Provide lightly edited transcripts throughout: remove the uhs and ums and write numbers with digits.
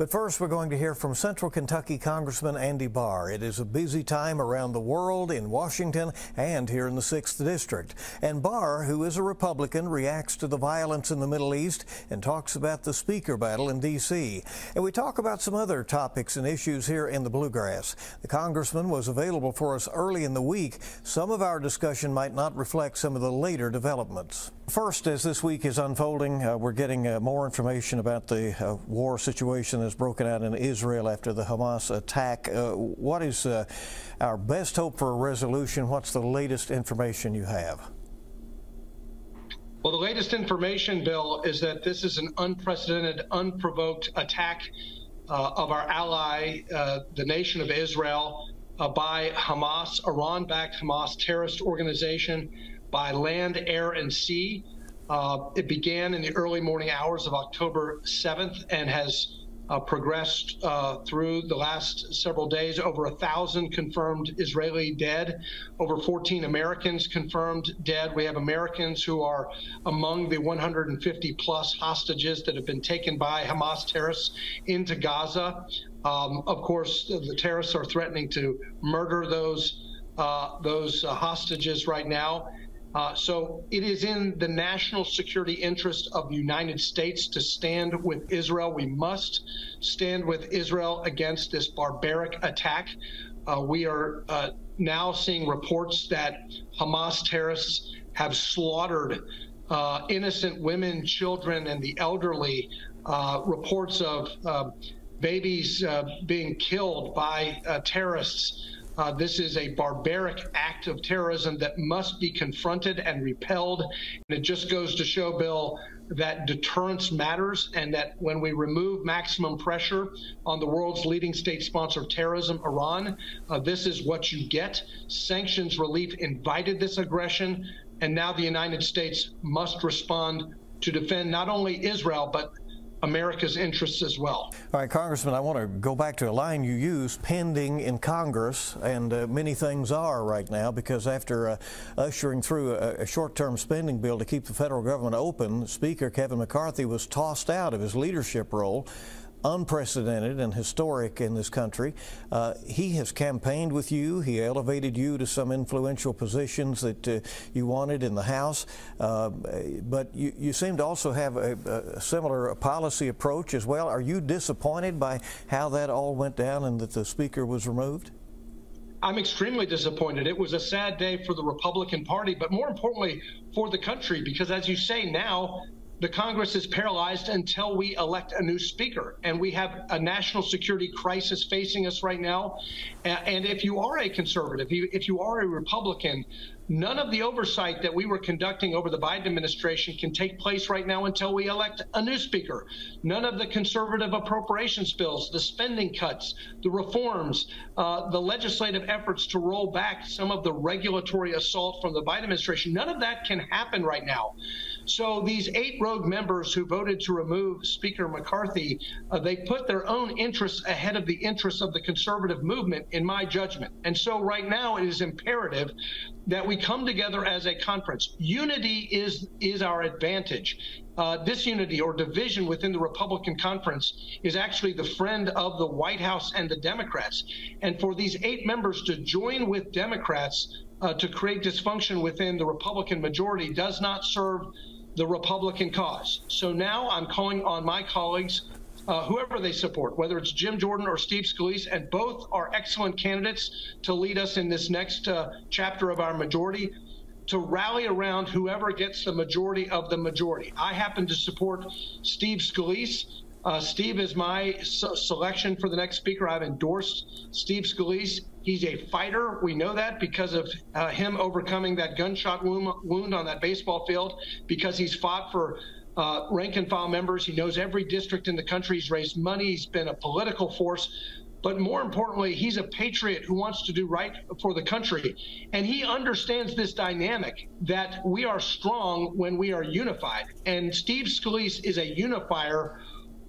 But first, we're going to hear from Central Kentucky Congressman Andy Barr. It is a busy time around the world, in Washington, and here in the 6th District. And Barr, who is a Republican, reacts to the violence in the Middle East and talks about the speaker battle in D.C. And we talk about some other topics and issues here in the Bluegrass. The congressman was available for us early in the week. Some of our discussion might not reflect some of the later developments. First, as this week is unfolding, we're getting more information about the war situation that's broken out in Israel after the Hamas attack. What is our best hope for a resolution? What's the latest information you have? Well, the latest information, Bill, is that this is an unprecedented, unprovoked attack of our ally, the nation of Israel, by Hamas, Iran-backed Hamas terrorist organization, by land, air, and sea. It began in the early morning hours of October 7th and has progressed through the last several days. Over 1,000 confirmed Israeli dead, over 14 Americans confirmed dead. We have Americans who are among the 150 plus hostages that have been taken by Hamas terrorists into Gaza. Of course, the terrorists are threatening to murder those hostages right now. So it is in the national security interest of the United States to stand with Israel. We must stand with Israel against this barbaric attack. We are now seeing reports that Hamas terrorists have slaughtered innocent women, children, and the elderly. Reports of babies being killed by terrorists. This is a barbaric act of terrorism that must be confronted and repelled. And it just goes to show, Bill, that deterrence matters, and that when we remove maximum pressure on the world's leading state sponsor of terrorism, Iran, this is what you get. Sanctions relief invited this aggression, and now the United States must respond to defend not only Israel, but America's interests as well. All right, Congressman, I want to go back to a line you used, pending in Congress, and many things are right now, because after ushering through a short-term spending bill to keep the federal government open, Speaker Kevin McCarthy was tossed out of his leadership role. Unprecedented and historic in this country. He has campaigned with you. He elevated you to some influential positions that you wanted in the House. But you seem to also have a similar policy approach as well. Are you disappointed by how that all went down and that the Speaker was removed? I'm extremely disappointed. It was a sad day for the Republican Party, but more importantly for the country, because as you say now, the Congress is paralyzed until we elect a new speaker. And we have a national security crisis facing us right now. And if you are a conservative, if you are a Republican, none of the oversight that we were conducting over the Biden administration can take place right now until we elect a new speaker. None of the conservative appropriations bills, the spending cuts, the reforms, the legislative efforts to roll back some of the regulatory assault from the Biden administration, none of that can happen right now. So these 8 rogue members who voted to remove Speaker McCarthy, they put their own interests ahead of the interests of the conservative movement, in my judgment. And so right now it is imperative that we come together as a conference. Unity is our advantage. Disunity or division within the Republican conference is actually the friend of the White House and the Democrats. And for these 8 members to join with Democrats to create dysfunction within the Republican majority does not serve the Republican cause. So now I'm calling on my colleagues, whoever they support, whether it's Jim Jordan or Steve Scalise, and both are excellent candidates to lead us in this next chapter of our majority, to rally around whoever gets the majority of the majority. I happen to support Steve Scalise. Steve is my selection for the next speaker. I've endorsed Steve Scalise. He's a fighter. We know that because of him overcoming that gunshot wound on that baseball field, because he's fought for rank and file members. He knows every district in the country. He's raised money. He's been a political force. But more importantly, he's a patriot who wants to do right for the country. And he understands this dynamic, that we are strong when we are unified. And Steve Scalise is a unifier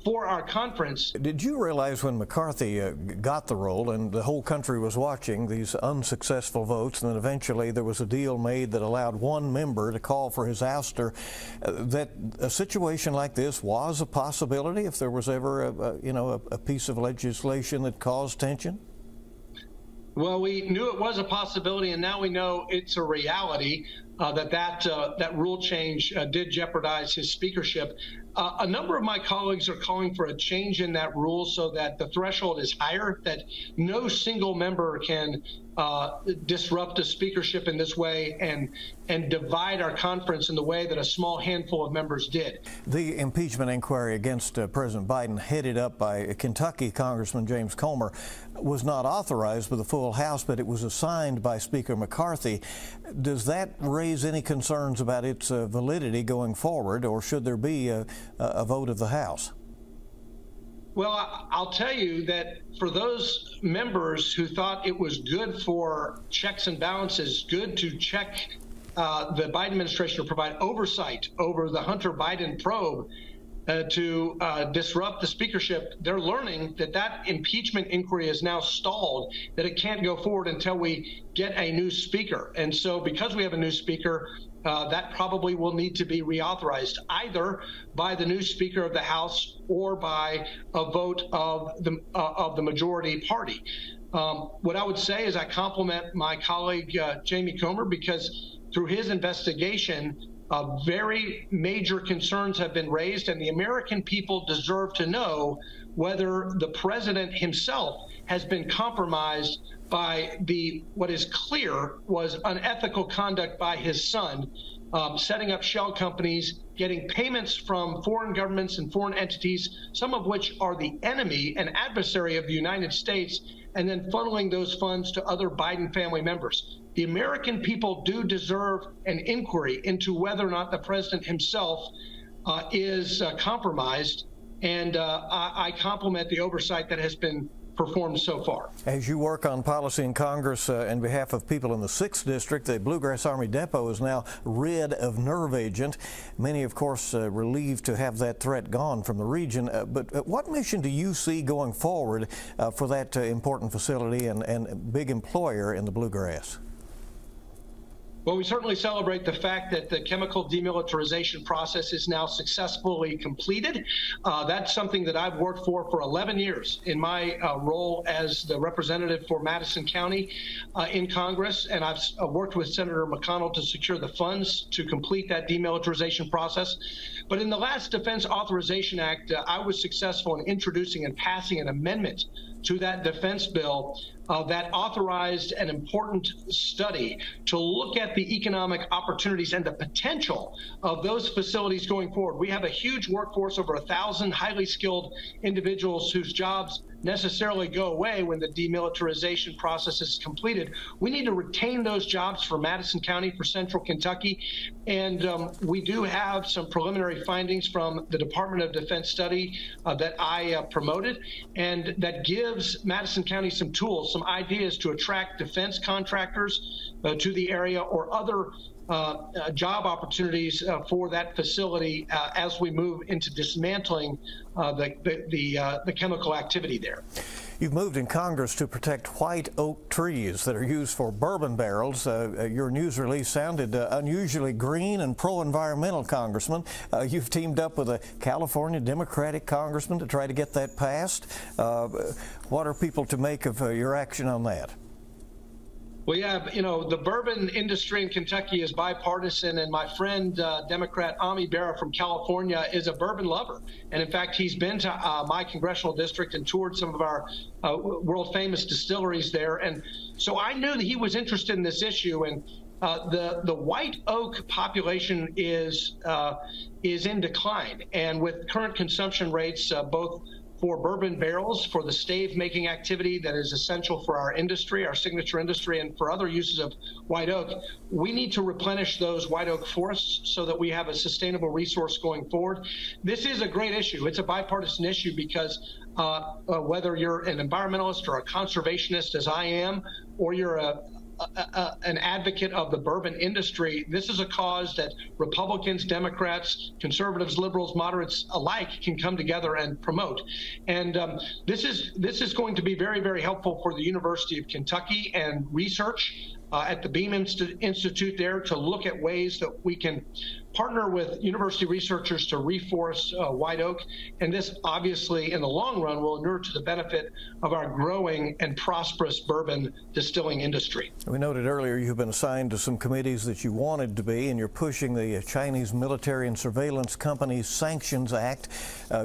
for our conference. Did you realize when McCarthy got the role and the whole country was watching these unsuccessful votes, and then eventually there was a deal made that allowed one member to call for his ouster, that a situation like this was a possibility if there was ever a piece of legislation that caused tension? Well, we knew it was a possibility, and now we know it's a reality. That rule change did jeopardize his speakership. A number of my colleagues are calling for a change in that rule so that the threshold is higher, that no single member can disrupt a speakership in this way and divide our conference in the way that a small handful of members did. The impeachment inquiry against President Biden, headed up by Kentucky Congressman James Comer, was not authorized by the full House, but it was assigned by Speaker McCarthy. Does that raise any concerns about its validity going forward, or should there be a vote of the House? Well, I'll tell you that for those members who thought it was good for checks and balances, good to check the Biden administration to provide oversight over the Hunter Biden probe to disrupt the speakership, they're learning that impeachment inquiry is now stalled, that it can't go forward until we get a new speaker. And so because we have a new speaker, that probably will need to be reauthorized either by the new Speaker of the House or by a vote of the majority party. What I would say is I compliment my colleague Jamie Comer, because through his investigation, very major concerns have been raised, and the American people deserve to know whether the president himself has been compromised by what is clear was unethical conduct by his son, setting up shell companies, getting payments from foreign governments and foreign entities, some of which are the enemy and adversary of the United States, and then funneling those funds to other Biden family members. The American people do deserve an inquiry into whether or not the president himself is compromised, and I compliment the oversight that has been performed so far. As you work on policy in Congress on behalf of people in the 6th District, the Bluegrass Army Depot is now rid of nerve agent. Many, of course, relieved to have that threat gone from the region. But what mission do you see going forward for that important facility and big employer in the Bluegrass? Well, we certainly celebrate the fact that the chemical demilitarization process is now successfully completed. That's something that I've worked for 11 years in my role as the representative for Madison County in Congress, and I've worked with Senator McConnell to secure the funds to complete that demilitarization process. But in the last Defense Authorization Act, I was successful in introducing and passing an amendment to that defense bill that authorized an important study to look at the economic opportunities and the potential of those facilities going forward. We have a huge workforce, over 1,000 highly skilled individuals whose jobs necessarily go away when the demilitarization process is completed. We need to retain those jobs for Madison County, for Central Kentucky, and we do have some preliminary findings from the Department of Defense study that I promoted, and that gives Madison County some tools, some ideas to attract defense contractors to the area, or other job opportunities for that facility as we move into dismantling the chemical activity there. You've moved in Congress to protect white oak trees that are used for bourbon barrels. Your news release sounded unusually green and pro-environmental, Congressman. You've teamed up with a California Democratic congressman to try to get that passed. What are people to make of your action on that? Well, yeah, the bourbon industry in Kentucky is bipartisan, and my friend, Democrat Ami Barr from California, is a bourbon lover. And in fact, he's been to my congressional district and toured some of our world-famous distilleries there. And so I knew that he was interested in this issue. And the white oak population is in decline. And with current consumption rates, both for bourbon barrels, for the stave making activity that is essential for our industry, our signature industry, and for other uses of white oak, we need to replenish those white oak forests so that we have a sustainable resource going forward. This is a great issue. It's a bipartisan issue because whether you're an environmentalist or a conservationist, as I am, or you're a an advocate of the bourbon industry. This is a cause that Republicans, Democrats, conservatives, liberals, moderates alike can come together and promote. And this is going to be very, very helpful for the University of Kentucky and research at the Beam Institute there to look at ways that we can partner with university researchers to reforest white oak. And this obviously in the long run will inure to the benefit of our growing and prosperous bourbon distilling industry. We noted earlier you've been assigned to some committees that you wanted to be, and you're pushing the Chinese Military and Surveillance Companies Sanctions Act.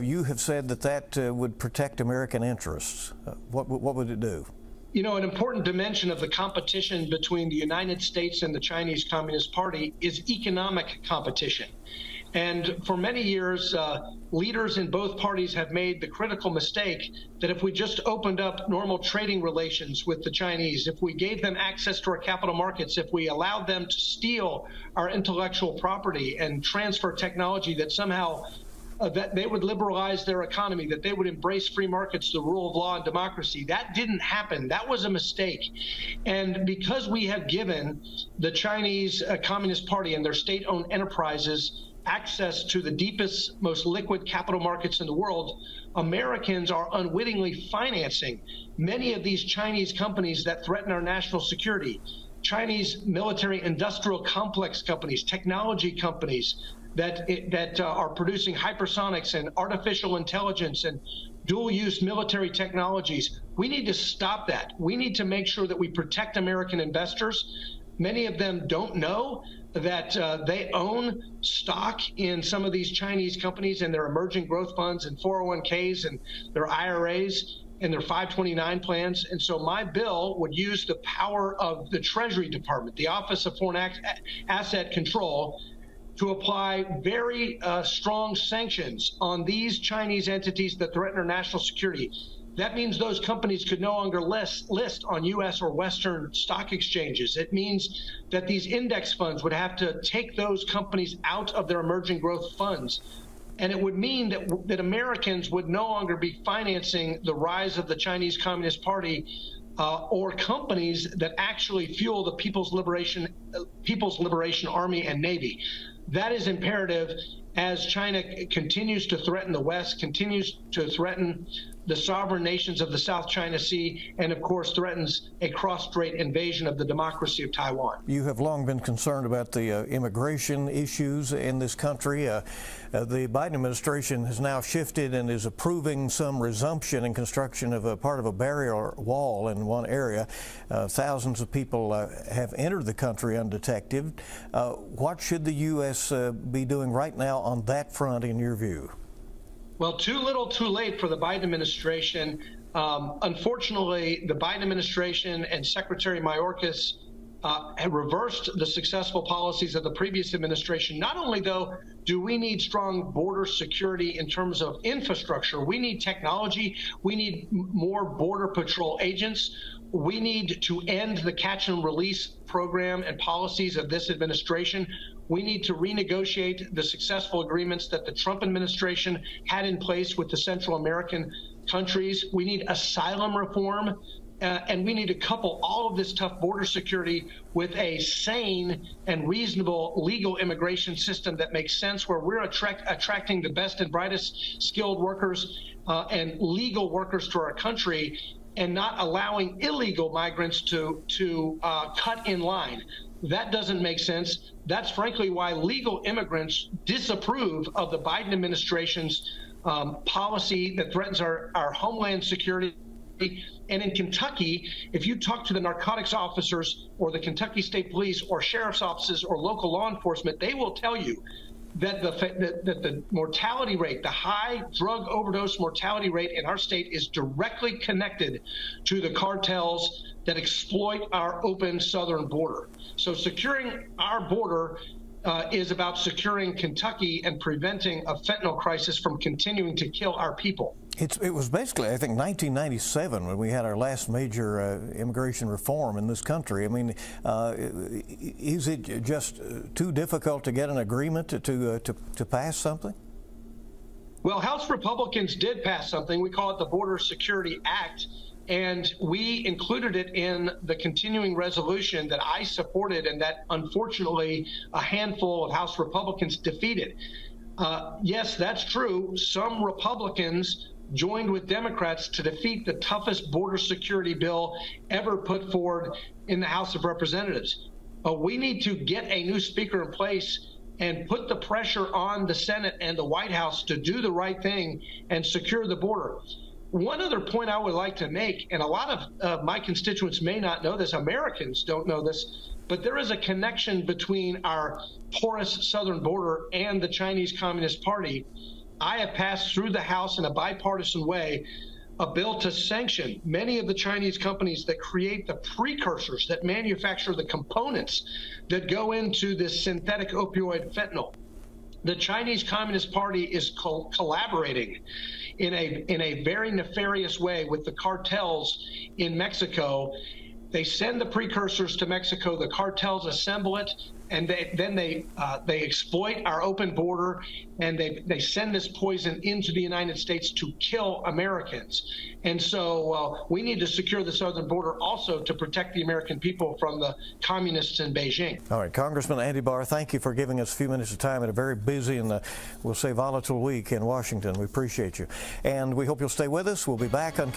You have said that would protect American interests. What would it do? You know, an important dimension of the competition between the United States and the Chinese Communist Party is economic competition. And for many years, leaders in both parties have made the critical mistake that if we just opened up normal trading relations with the Chinese, if we gave them access to our capital markets, if we allowed them to steal our intellectual property and transfer technology, that somehow that they would liberalize their economy, that they would embrace free markets, the rule of law and democracy. That didn't happen. That was a mistake. And because we have given the Chinese Communist Party and their state-owned enterprises access to the deepest, most liquid capital markets in the world, Americans are unwittingly financing many of these Chinese companies that threaten our national security. Chinese military industrial complex companies, technology companies, that are producing hypersonics and artificial intelligence and dual-use military technologies. We need to stop that. We need to make sure that we protect American investors. Many of them don't know that they own stock in some of these Chinese companies and their emerging growth funds and 401ks and their IRAs and their 529 plans. And so my bill would use the power of the Treasury Department, the Office of Foreign Asset Control, to apply very strong sanctions on these Chinese entities that threaten our national security. That means those companies could no longer list on U.S. or Western stock exchanges. It means that these index funds would have to take those companies out of their emerging growth funds. And it would mean that Americans would no longer be financing the rise of the Chinese Communist Party or companies that actually fuel the People's Liberation Army and Navy. That is imperative as China continues to threaten the West, continues to threaten the sovereign nations of the South China Sea, and of course threatens a cross-strait invasion of the democracy of Taiwan. You have long been concerned about the immigration issues in this country. The Biden administration has now shifted and is approving some resumption in construction of a part of a barrier wall in one area. Thousands of people have entered the country undetected. What should the U.S. be doing right now on that front, in your view? Well, too little, too late for the Biden administration. Unfortunately, the Biden administration and Secretary Mayorkas have reversed the successful policies of the previous administration. Not only, though, do we need strong border security in terms of infrastructure, we need technology, we need more Border Patrol agents, we need to end the catch and release program and policies of this administration. We need to renegotiate the successful agreements that the Trump administration had in place with the Central American countries. We need asylum reform, and we need to couple all of this tough border security with a sane and reasonable legal immigration system that makes sense, where we're attracting the best and brightest skilled workers and legal workers to our country, and not allowing illegal migrants to cut in line. That doesn't make sense. That's frankly why legal immigrants disapprove of the Biden administration's policy that threatens our homeland security. And in Kentucky, if you talk to the narcotics officers or the Kentucky State Police or sheriff's offices or local law enforcement, they will tell you that the mortality rate, the high drug overdose mortality rate in our state is directly connected to the cartels that exploit our open southern border. So securing our border is about securing Kentucky and preventing a fentanyl crisis from continuing to kill our people. It was basically, I think, 1997 when we had our last major immigration reform in this country. I mean, is it just too difficult to get an agreement to pass something? Well, House Republicans did pass something. We call it the Border Security Act. And we included it in the continuing resolution that I supported and that, unfortunately, a handful of House Republicans defeated. Yes, that's true. Some Republicans joined with Democrats to defeat the toughest border security bill ever put forward in the House of Representatives. But we need to get a new speaker in place and put the pressure on the Senate and the White House to do the right thing and secure the border. One other point I would like to make, and a lot of my constituents may not know this, Americans don't know this, but there is a connection between our porous southern border and the Chinese Communist Party. I have passed through the House in a bipartisan way a bill to sanction many of the Chinese companies that create the precursors, that manufacture the components that go into this synthetic opioid fentanyl. The Chinese Communist Party is collaborating in a very nefarious way with the cartels in Mexico. They send the precursors to Mexico, the cartels assemble it, and then they exploit our open border, and they send this poison into the United States to kill Americans. And so we need to secure the southern border also to protect the American people from the communists in Beijing. All right, Congressman Andy Barr, thank you for giving us a few minutes of time at a very busy and we'll say volatile week in Washington. We appreciate you. And we hope you'll stay with us. We'll be back on